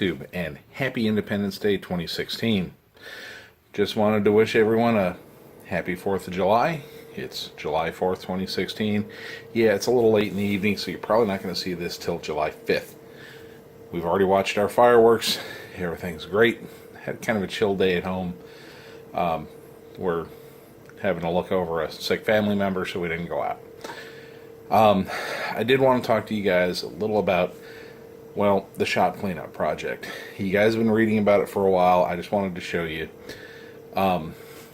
YouTube, and happy Independence Day 2016. Just wanted to wish everyone a happy 4th of July. It's July 4th, 2016. Yeah, it's a little late in the evening, so you're probably not going to see this till July 5th. We've already watched our fireworks. Everything's great. Had kind of a chill day at home. We're having to look over a sick family member, so we didn't go out. I did want to talk to you guys a little about, well, the shop cleanup project. You guys have been reading about it for a while. I just wanted to show you.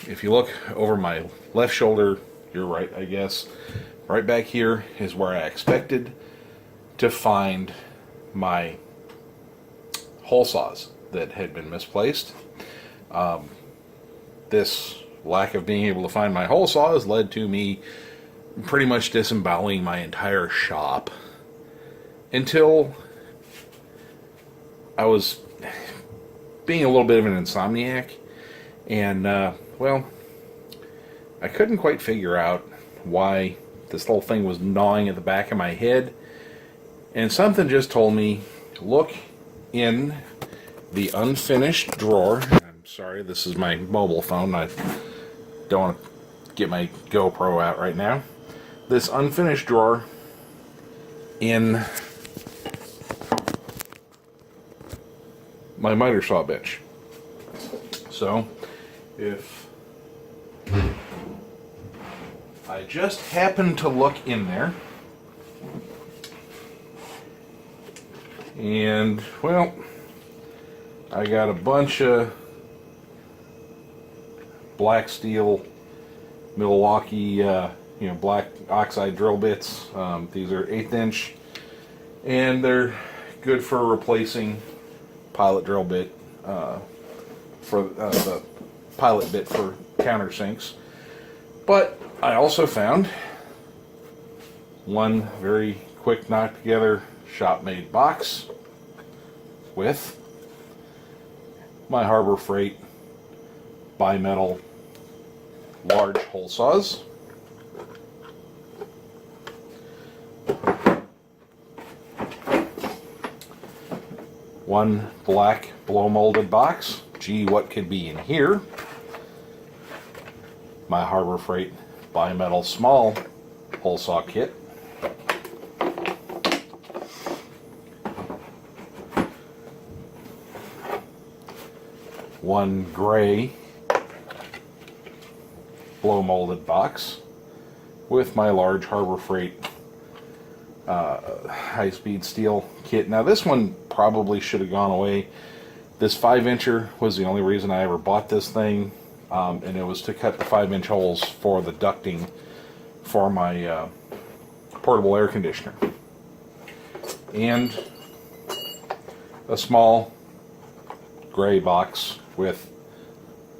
If you look over my left shoulder, you're right, I guess. Right back here is where I expected to find my hole saws that had been misplaced. This lack of being able to find my hole saws led to me pretty much disemboweling my entire shop until I was being a little bit of an insomniac, and well, I couldn't quite figure out why this little thing was gnawing at the back of my head, and something just told me, look in the unfinished drawer. I'm sorry, this is my mobile phone. I don't want to get my GoPro out right now. This unfinished drawer in my miter saw bench. So, if I just happen to look in there, and, well, I got a bunch of black steel Milwaukee black oxide drill bits. These are 1/8 inch, and they're good for replacing pilot drill bit for the pilot bit for countersinks. But I also found one very quick knock together shop made box with my Harbor Freight bimetal large hole saws. One black blow molded box. Gee, what could be in here? My Harbor Freight bimetal small hole saw kit. One gray blow molded box with my large Harbor Freight high-speed steel kit. Now this one probably should have gone away. This 5-incher was the only reason I ever bought this thing, and it was to cut the 5-inch holes for the ducting for my portable air conditioner. And a small gray box with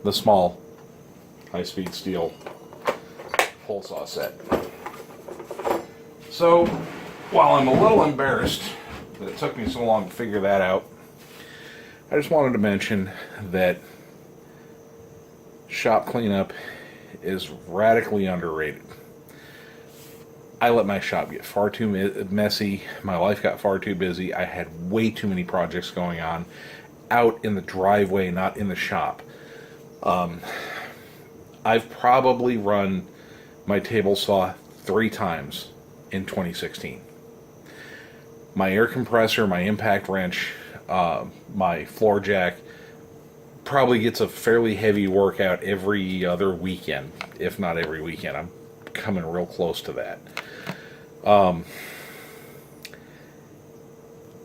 the small high-speed steel hole saw set. So, while I'm a little embarrassed that it took me so long to figure that out, I just wanted to mention that shop cleanup is radically underrated. I let my shop get far too messy. My life got far too busy. I had way too many projects going on out in the driveway, not in the shop. I've probably run my table saw 3 times in 2016. My air compressor, my impact wrench, my floor jack probably gets a fairly heavy workout every other weekend, if not every weekend. I'm coming real close to that.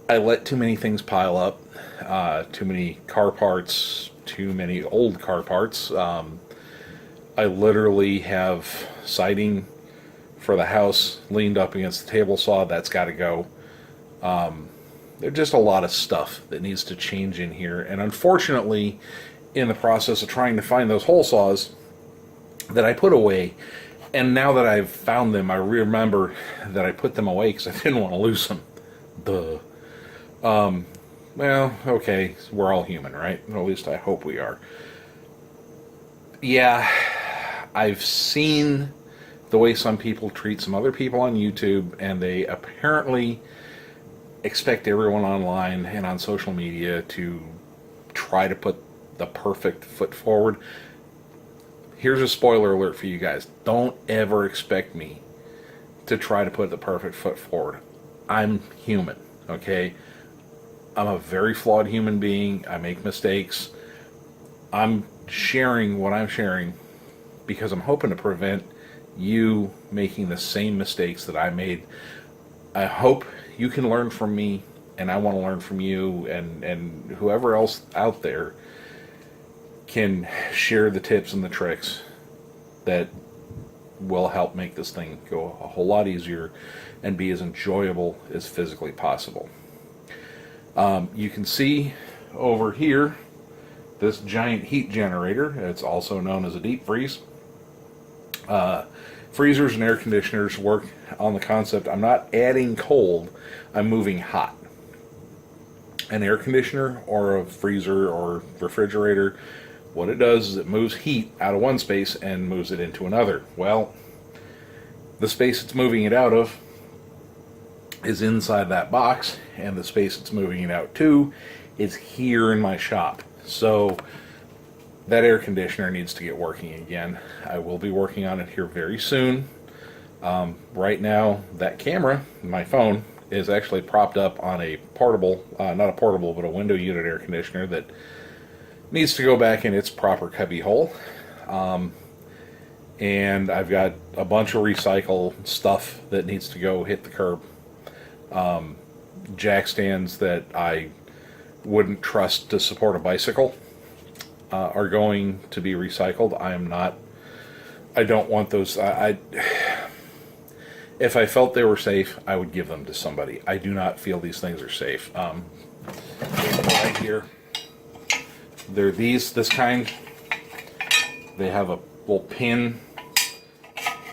I let too many things pile up, too many car parts, too many old car parts. I literally have siding for the house leaned up against the table saw. That's got to go. There's just a lot of stuff that needs to change in here, and unfortunately, in the process of trying to find those hole saws that I put away, and now that I've found them, I remember that I put them away because I didn't want to lose them. Duh. Well, okay, we're all human, right? At least I hope we are. Yeah, I've seen the way some people treat some other people on YouTube, and they apparently expect everyone online and on social media to try to put the perfect foot forward. Here's a spoiler alert for you guys. Don't ever expect me to try to put the perfect foot forward. I'm human, okay? I'm a very flawed human being. I make mistakes. I'm sharing what I'm sharing because I'm hoping to prevent you making the same mistakes that I made. I hope you can learn from me, and I want to learn from you, and whoever else out there can share the tips and the tricks that will help make this thing go a whole lot easier and be as enjoyable as physically possible. You can see over here this giant heat generator. It's also known as a deep freeze. Freezers and air conditioners work on the concept I'm not adding cold, I'm moving hot. An air conditioner or a freezer or refrigerator, what it does is it moves heat out of one space and moves it into another. Well, the space it's moving it out of is inside that box, and the space it's moving it out to is here in my shop. So that air conditioner needs to get working again. I will be working on it here very soon. Right now, that camera, my phone, is actually propped up on a portable, not a portable, but a window unit air conditioner that needs to go back in its proper cubby hole. And I've got a bunch of recycle stuff that needs to go hit the curb. Jack stands that I wouldn't trust to support a bicycle are going to be recycled. I don't want those. If I felt they were safe, I would give them to somebody. I do not feel these things are safe. Right here, they're this kind. They have a little pin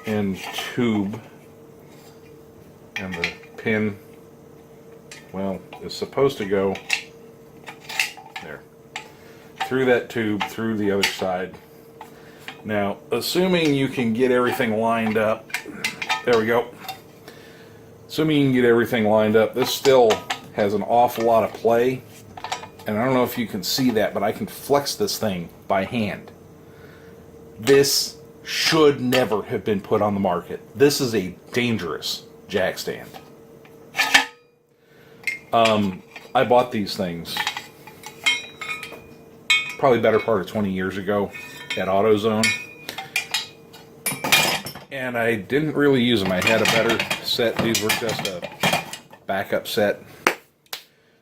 and tube, and the pin, well, is supposed to go there, through that tube, through the other side. Now, assuming you can get everything lined up, there we go. Assuming you can get everything lined up, this still has an awful lot of play, and I don't know if you can see that, but I can flex this thing by hand. This should never have been put on the market. This is a dangerous jack stand. I bought these things probably better part of 20 years ago at AutoZone, and I didn't really use them. I had a better set. These were just a backup set.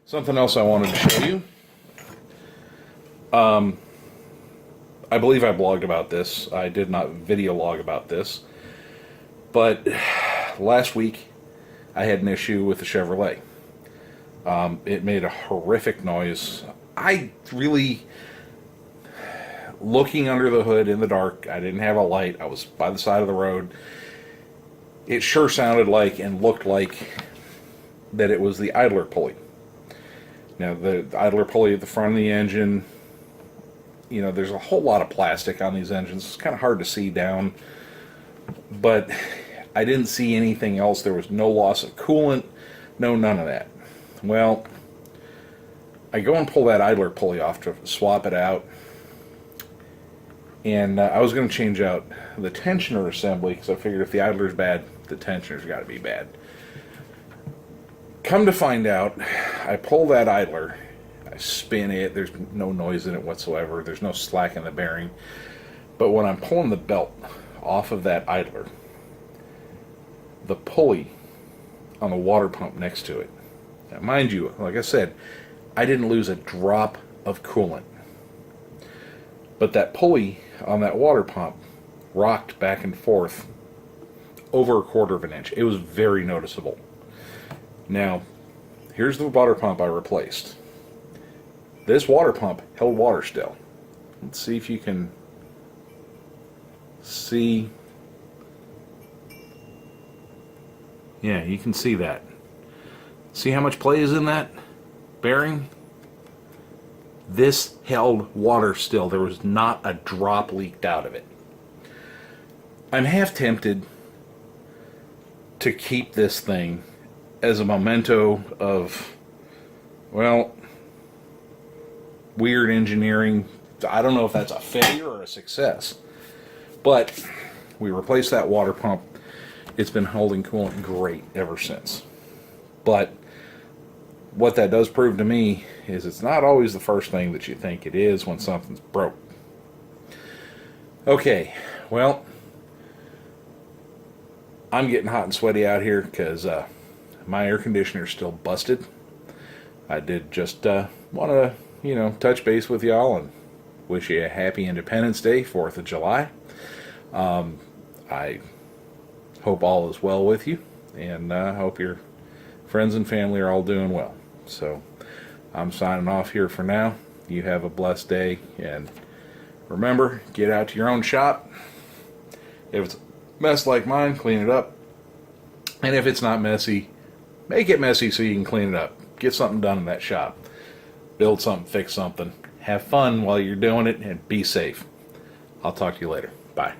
Something else I wanted to show you. I believe I blogged about this. I did not video log about this, but last week I had an issue with the Chevrolet. It made a horrific noise. Looking under the hood in the dark, I didn't have a light, I was by the side of the road. It sure sounded like and looked like that it was the idler pulley. Now, the idler pulley at the front of the engine, you know, there's a whole lot of plastic on these engines. It's kind of hard to see down, but I didn't see anything else. There was no loss of coolant, none of that. Well, I go and pull that idler pulley off to swap it out, and I was going to change out the tensioner assembly because I figured if the idler's bad, the tensioner's got to be bad. Come to find out, I pull that idler, I spin it, there's no noise in it whatsoever, there's no slack in the bearing, but when I'm pulling the belt off of that idler, the pulley on the water pump next to it, now mind you, like I said, I didn't lose a drop of coolant, but that pulley on that water pump rocked back and forth over 1/4 of an inch. It was very noticeable. Now, here's the water pump I replaced. This water pump held water still. Let's see if you can see. Yeah, you can see that. See how much play is in that bearing? This held water still. There was not a drop leaked out of it. I'm half tempted to keep this thing as a memento of, well, weird engineering. I don't know if that's a failure or a success, but we replaced that water pump. It's been holding coolant great ever since. But what that does prove to me is it's not always the first thing that you think it is when something's broke. Okay, well, I'm getting hot and sweaty out here because my air conditioner's still busted. I did just want to, touch base with y'all and wish you a happy Independence Day, 4th of July. I hope all is well with you, and hope your friends and family are all doing well. So I'm signing off here for now. You have a blessed day, and remember, get out to your own shop. If it's a mess like mine, clean it up. And if it's not messy, make it messy so you can clean it up. Get something done in that shop. Build something, fix something. Have fun while you're doing it, and be safe. I'll talk to you later. Bye.